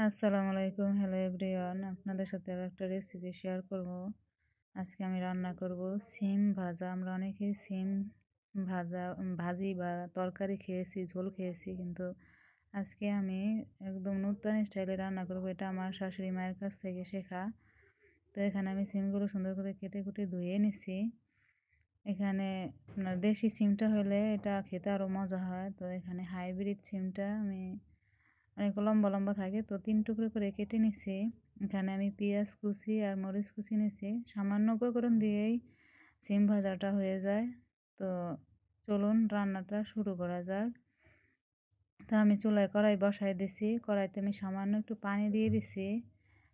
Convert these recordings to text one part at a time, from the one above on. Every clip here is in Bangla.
আসসালামু আলাইকুম। Hello everyone. আপনাদের সাথে আরো একটা রেসিপি শেয়ার করব। আজকে আমি রান্না করব সিম ভাজা। আমরা অনেকেই সিম ভাজি বা তরকারি খেয়েছি, ঝোল খেয়েছি। কিন্তু আজকে আমি একদম নূতন স্টাইলে রান্না করব। এটা আমার শাশুড়ি মায়ের কাছ থেকে শেখা। তো এখানে আমি সিমগুলো সুন্দর করে কেটে কুটে ধুয়ে নিছি। এখানে আপনার দেশি সিমটা হলে এটা খেতে আরও মজা হয়। তো এখানে হাইব্রিড সিমটা আমি অনেক লম্বা লম্বা থাকে, তো ৩ টুকরো করে কেটে নিছি। এখানে আমি পেঁয়াজ কুচি আর মরিচ কুচি নিছি। সামান্য উপকরণ দিয়েই সিম ভাজাটা হয়ে যায়। তো চলুন রান্নাটা শুরু করা যাক। তো আমি চুলায় কড়াই বসায় দিছি। কড়াইতে আমি সামান্য একটু পানি দিয়ে দিছি।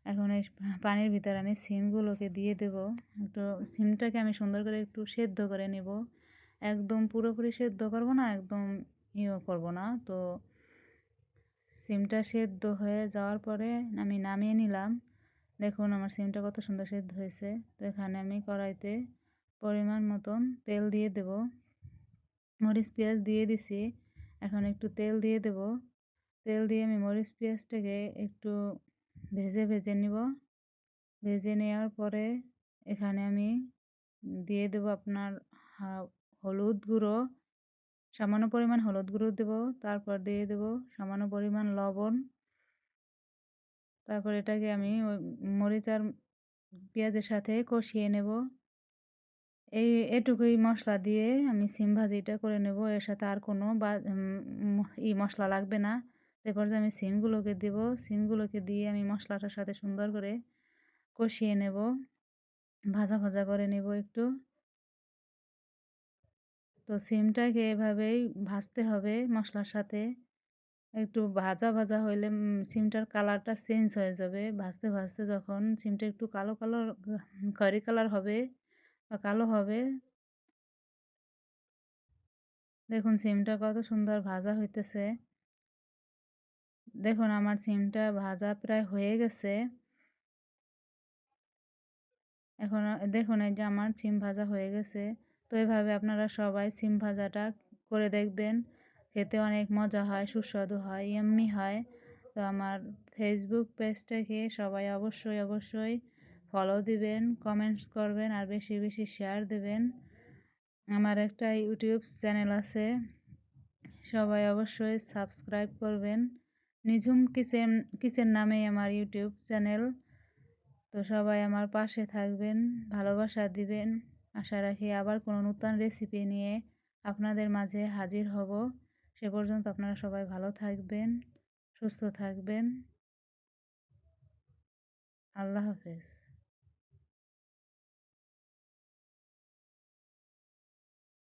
এখন এই পানির ভিতরে আমি সিমগুলোকে দিয়ে দেব। একটু সিমটাকে আমি সুন্দর করে একটু সেদ্ধ করে নেব। একদম পুরোপুরি সেদ্ধ করব না, একদম করব না। তো সিমটা সেদ্ধ হয়ে যাওয়ার পরে আমি নামিয়ে নিলাম। দেখুন আমার সিমটা কত সুন্দর সেদ্ধ হয়েছে। তো এখানে আমি কড়াইতে পরিমাণ মতন তেল দিয়ে দেব। মরিচ পেঁয়াজ দিয়ে দিছি। এখন একটু তেল দিয়ে দেব। তেল দিয়ে আমি মরিচ পেঁয়াজটাকে একটু ভেজে ভেজে নিব। ভেজে নেওয়ার পরে এখানে আমি দিয়ে দেব আপনার হলুদ গুঁড়ো, সামান্য পরিমাণ হলুদ গুঁড়ো দেব। তারপর দিয়ে দেব সামান্য পরিমাণ লবণ। তারপর এটাকে আমি ওই মরিচ আর পেঁয়াজের সাথে কষিয়ে নেব। এটুকুই মশলা দিয়ে আমি সিম ভাজিটা করে নেব। এর সাথে আর কোনো মশলা লাগবে না। এরপর যে আমি সিমগুলোকে দেব, সিমগুলোকে দিয়ে আমি মশলাটার সাথে সুন্দর করে কষিয়ে নেব। ভাজা ভাজা করে নেব একটু। তো সিমটাকে এভাবেই ভাজতে হবে মশলার সাথে। একটু ভাজা ভাজা হইলে সিমটার কালারটা চেঞ্জ হয়ে যাবে। ভাজতে ভাজতে যখন সিমটা একটু কালো কালো খয়েরি কালার হবে বা কালো হবে, দেখুন সিমটা কত সুন্দর ভাজা হইতেছে। দেখুন আমার সিমটা ভাজা প্রায় হয়ে গেছে। এখন দেখুন এই যে আমার সিম ভাজা হয়ে গেছে। তো এভাবে আপনারা সবাই সিম ভাজাটা করে দেখবেন। খেতে অনেক মজা হয়, সুস্বাদু হয়, ইয়াম্মি হয়। তো আমার ফেসবুক পেজটাকে সবাই অবশ্যই ফলো দিবেন, কমেন্টস করবেন আর বেশি বেশি শেয়ার দেবেন। আমার একটা ইউটিউব চ্যানেল আছে, সবাই অবশ্যই সাবস্ক্রাইব করবেন। নিঝুম কিচেন কিচেন নামেই আমার ইউটিউব চ্যানেল। তো সবাই আমার পাশে থাকবেন, ভালোবাসা দিবেন। আশা রাখি আবার কোনো নূতন রেসিপি নিয়ে আপনাদের মাঝে হাজির হব। সে পর্যন্ত আপনারা সবাই ভালো থাকবেন, সুস্থ থাকবেন। আল্লাহ হাফেজ।